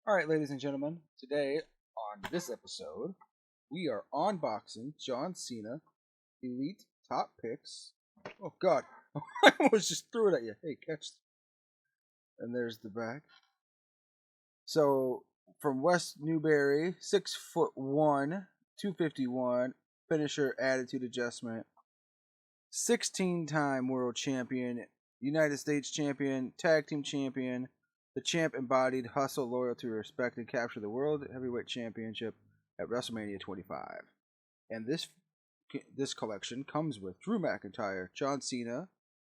Alright, ladies and gentlemen, today on this episode, we are unboxing John Cena Elite Top Picks. Oh god, I almost just threw it at you. Hey, catch. And there's the back. So, from West Newbury, 6'1", 251, finisher, attitude adjustment, 16-time world champion, United States champion, tag team champion. The champ embodied hustle, loyalty, respect, and captured the World Heavyweight Championship at WrestleMania 25. And this collection comes with Drew McIntyre, John Cena,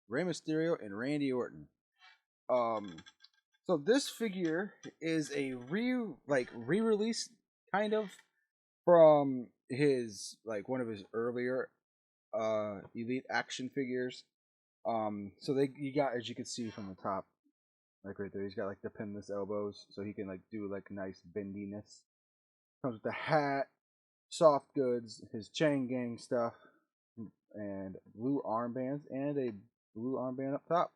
Rey Mysterio, and Randy Orton. So this figure is a re-release kind of from his one of his earlier Elite action figures. So you got, as you can see from the top, like right there, he's got like the pinless elbows, so he can like do like nice bendiness. Comes with the hat, soft goods, his chain gang stuff, and blue armbands, and a blue armband up top,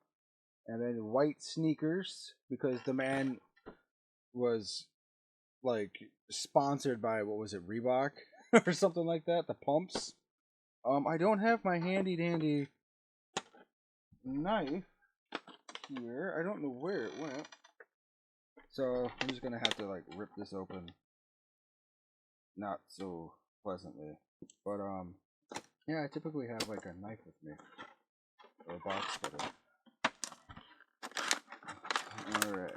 and then white sneakers because the man was like sponsored by, what was it, Reebok or something like that, the pumps. I don't have my handy dandy knife here. I don't know where it went, so I'm just gonna have to like rip this open, not so pleasantly. But yeah, I typically have like a knife with me, or a box cutter. Alright,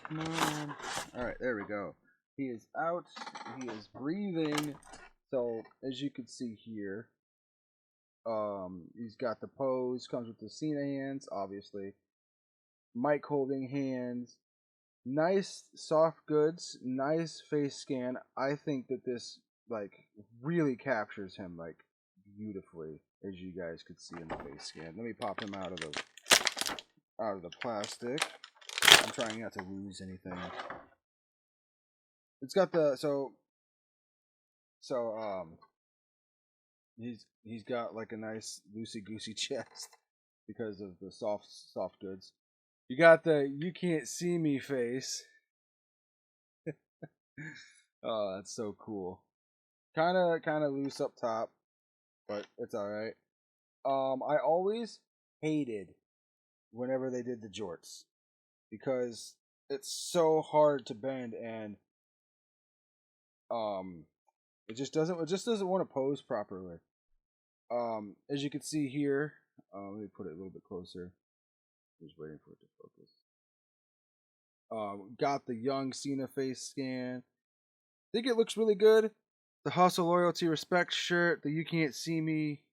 come on. Alright, there we go. He is out, he is breathing. So as you can see here, he's got the pose, comes with the Cena hands, obviously, mic holding hands, nice soft goods, nice face scan. I think that this like really captures him like beautifully, as you guys could see in the face scan. Let me pop him out of the plastic. I'm trying not to lose anything. It's got the he's got like a nice loosey goosey chest because of the soft goods. You got the "you can't see me" face. Oh, that's so cool. Kind of loose up top, but it's all right. I always hated whenever they did the jorts because it's so hard to bend, and it just doesn't want to pose properly. As you can see here, let me put it a little bit closer. Just waiting for it to focus. Got the young Cena face scan. Think it looks really good. The hustle, loyalty, respect shirt. The "you can't see me"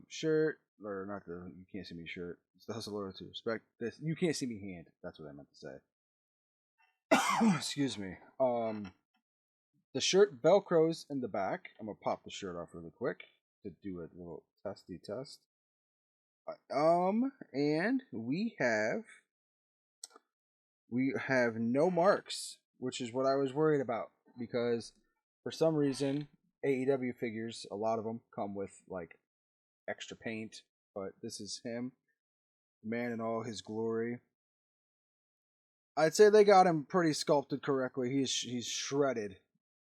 shirt, or not the "you can't see me" shirt. It's the hustle, loyalty, respect. This "you can't see me" hand. That's what I meant to say. Excuse me. The shirt velcros in the back. I'm gonna pop the shirt off really quick to do a little testy test. And we have no marks, which is what I was worried about, because for some reason AEW figures, a lot of them come with like extra paint, but this is him, man in all his glory. I'd say they got him pretty sculpted correctly. He's shredded.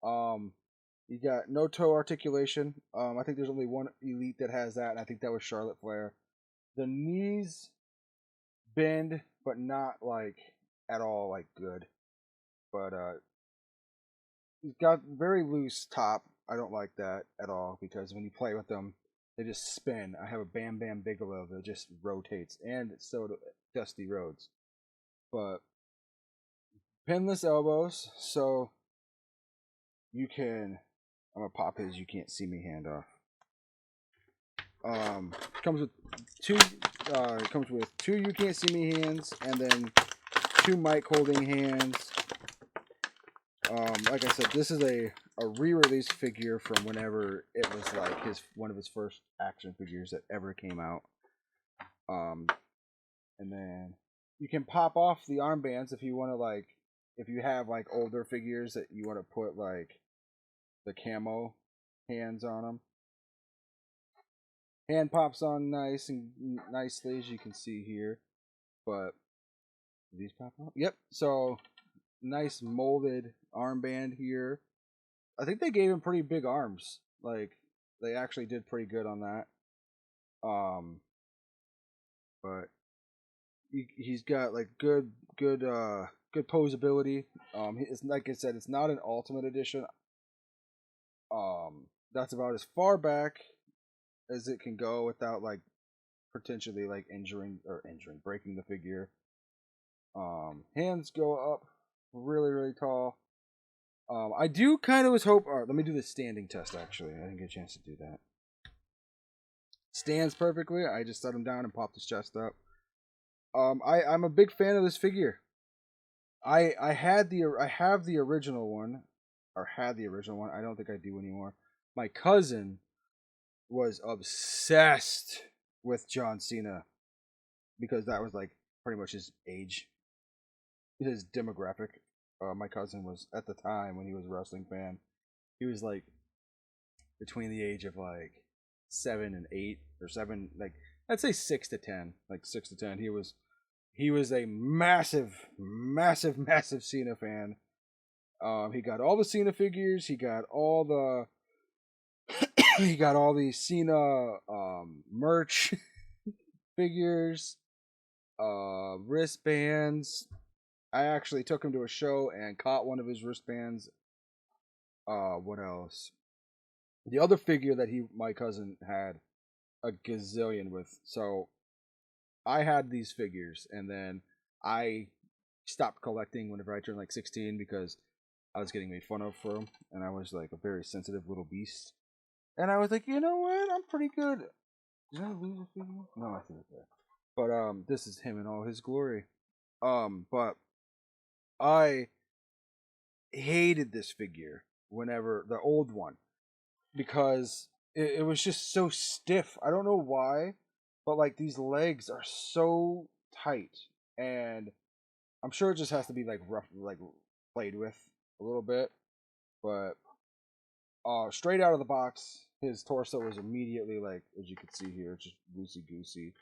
You got no toe articulation. I think there's only one Elite that has that, and I think that was Charlotte Flair. The knees bend, but not like at all like good. But he's got very loose top. I don't like that at all, because when you play with them, they just spin. I have a Bam Bam Bigelow that just rotates, and so do Dusty Rhodes. But pinless elbows, so you can. I'm gonna pop his "you can't see me" hand off. Comes with two. Comes with two "you can't see me" hands, and then two mic holding hands. Like I said, this is a re-release figure from whenever it was like one of his first action figures that ever came out. And then you can pop off the armbands if you want to, if you have like older figures that you want to put like the camo hands on them. Hand pops on nicely, as you can see here. But do these pop off? Yep. So nice molded armband here. I think they gave him pretty big arms. Like they actually did pretty good on that. Um, but he's got like good posability. It's like I said, it's not an Ultimate Edition. That's about as far back as it can go without like potentially like breaking the figure. Hands go up really, really tall. I do kind of was hope. Let me do the standing test. Actually, I didn't get a chance to do that. Stands perfectly. I just set him down and popped his chest up. I'm a big fan of this figure. I have the original one, or had the original one. I don't think I do anymore. My cousin was obsessed with John Cena because that was like pretty much his age, his demographic. My cousin was at the time when he was a wrestling fan. He was like between the age of like 7 and 8 or 7, like I'd say 6 to 10, like 6 to 10. He was a massive Cena fan. He got all the Cena figures. He got all the he got all the Cena merch figures, wristbands. I actually took him to a show and caught one of his wristbands. What else? The other figure that my cousin had a gazillion with. So I had these figures, and then I stopped collecting whenever I turned like 16 because I was getting made fun of for them, and I was like a very sensitive little beast. And I was like, you know what? I'm pretty good. Did I lose a figure? No, I threw it there. But this is him in all his glory. But I hated this figure whenever the old one because it was just so stiff. I don't know why, but like these legs are so tight, and I'm sure it just has to be like rough, like played with a little bit. But straight out of the box, his torso was immediately like, as you can see here, just loosey goosey.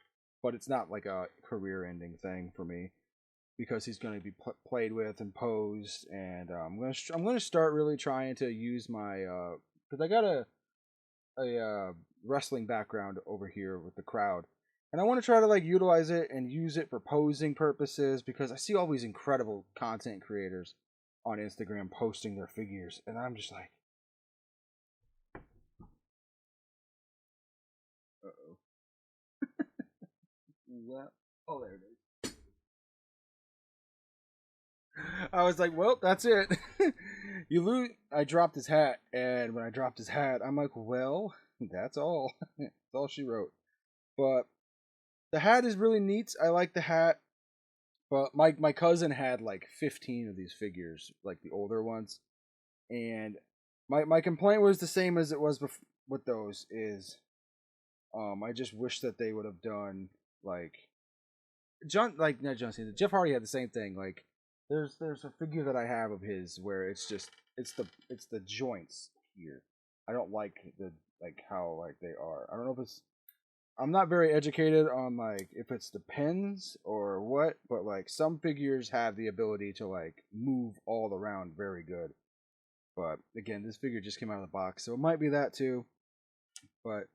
But it's not like a career-ending thing for me because he's going to be played with and posed, and I'm gonna start really trying to use my because I got a wrestling background over here with the crowd, and I want to try to like utilize it and use it for posing purposes because I see all these incredible content creators on Instagram posting their figures, and I'm just like, uh-oh. That? Oh, there it is. I was like, well, that's it. You lose. I dropped his hat, and when I dropped his hat, I'm like, well, that's all. That's all she wrote. But the hat is really neat. I like the hat. But my cousin had like 15 of these figures, like the older ones, and my complaint was the same as it was with those. Is I just wish that they would have done like not John Cena. Jeff Hardy had the same thing. Like there's a figure that I have of his where it's the joints here. I don't like the like how like they are. I don't know if it's I'm not very educated on like if it's the pins or what, but like some figures have the ability to like move all around very good. But again, this figure just came out of the box, so it might be that too. But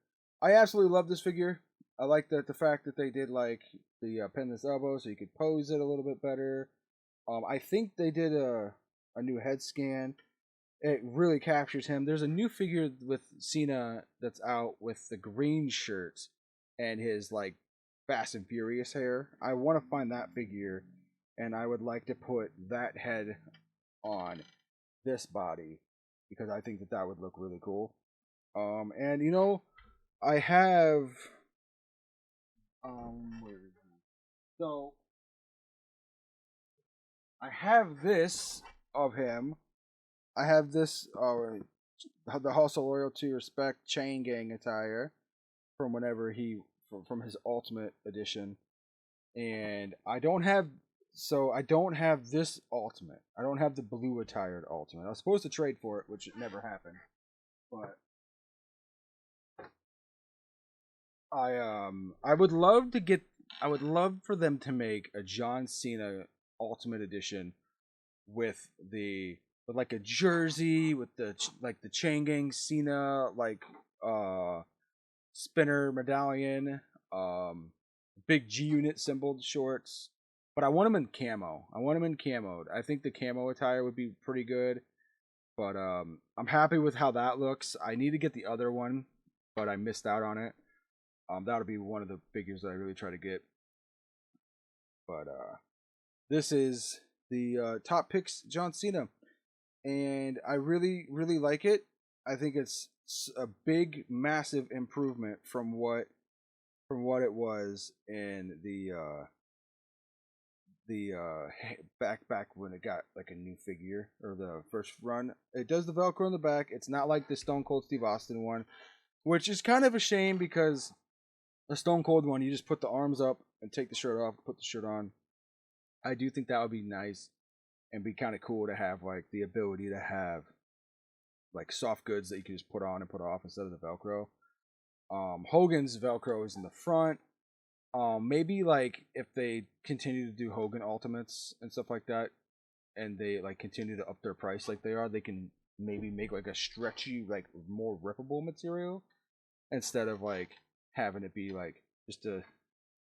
I absolutely love this figure. I like the fact that they did like the pinless elbow, so you could pose it a little bit better. I think they did a new head scan. It really captures him. There's a new figure with Cena that's out with the green shirt and his like Fast and Furious hair. I want to find that figure, and I would like to put that head on this body because I think that would look really cool. And you know, I have where is he? So I have this of him. I have this the House of Loyalty Respect chain gang attire from whenever from his Ultimate Edition, and I don't have this Ultimate. I don't have the blue attired Ultimate. I was supposed to trade for it, which never happened, but I would love for them to make a John Cena Ultimate Edition with like a jersey with the like the chain gang Cena like spinner medallion, big G Unit symbol shorts. But I want him in camo. I want him in camo. I think the camo attire would be pretty good. But I'm happy with how that looks. I need to get the other one, but I missed out on it. That'll be one of the figures that I really try to get. But this is the Top Picks John Cena, and I really like it. I think it's a big, massive improvement from what it was in the back when it got like a new figure or the first run. It does the Velcro in the back. It's not like the Stone Cold Steve Austin one, which is kind of a shame because the Stone Cold one you just put the arms up and take the shirt off, put the shirt on. I do think that would be nice and be kind of cool to have like the ability to have like soft goods that you can just put on and put off instead of the Velcro. Hogan's Velcro is in the front. Maybe like if they continue to do Hogan Ultimates and stuff like that, and they like continue to up their price like they are, they can maybe make like a stretchy, like more rippable material instead of like having it be like just a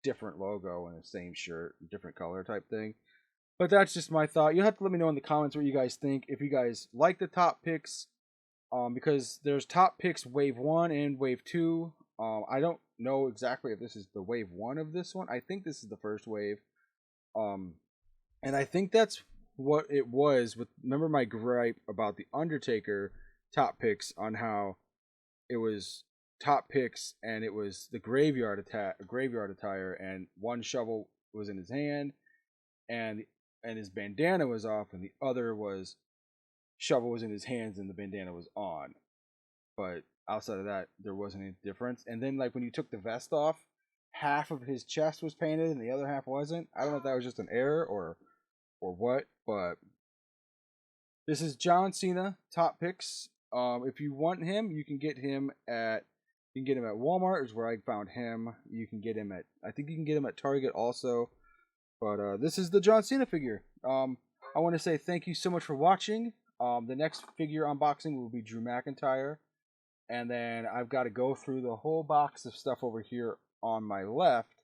different logo and the same shirt, different color type thing. But that's just my thought. You'll have to let me know in the comments what you guys think. If you guys like the Top Picks, because there's Top Picks Wave 1 and Wave 2. I don't know exactly if this is the Wave 1 of this one. I think this is the first wave. And I think that's what it was with. Remember my gripe about the Undertaker Top Picks on how it was Top Picks and it was the graveyard attire, and one shovel was in his hand and his bandana was off, and the other was shovel was in his hands and the bandana was on. But outside of that, there wasn't any difference. And then like when you took the vest off, half of his chest was painted and the other half wasn't. I don't know if that was just an error or what, but this is John Cena Top Picks. If you want him, you can get him at Walmart is where I found him. You can get him at I think you can get him at Target also. But this is the John Cena figure. I want to say thank you so much for watching. The next figure unboxing will be Drew McIntyre. And then I've got to go through the whole box of stuff over here on my left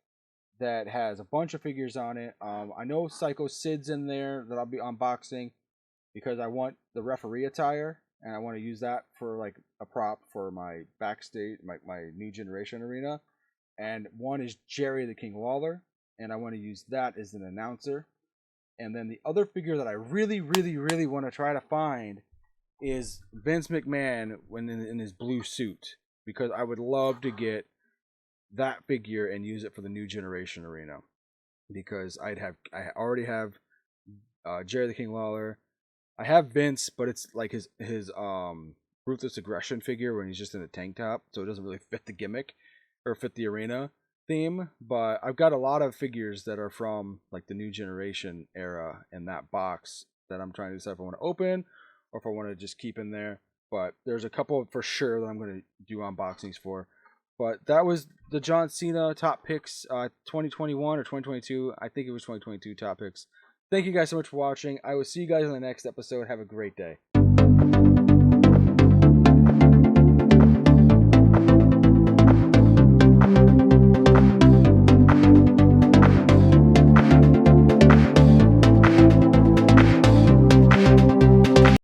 that has a bunch of figures on it. I know Psycho Sid's in there that I'll be unboxing because I want the referee attire. And I want to use that for like a prop for my backstage, my New Generation arena. And one is Jerry the King Lawler. And I want to use that as an announcer. And then the other figure that I really want to try to find is Vince McMahon when in his blue suit, because I would love to get that figure and use it for the New Generation arena, because I already have Jerry the King Lawler. I have Vince, but it's like his Ruthless Aggression figure when he's just in a tank top, so it doesn't really fit the gimmick or fit the arena theme. But I've got a lot of figures that are from like the New Generation era in that box that I'm trying to decide if I want to open or if I want to just keep in there. But there's a couple for sure that I'm going to do unboxings for. But that was the John Cena Top Picks 2021 or 2022. I think it was 2022 Top Picks. Thank you guys so much for watching. I will see you guys in the next episode. Have a great day.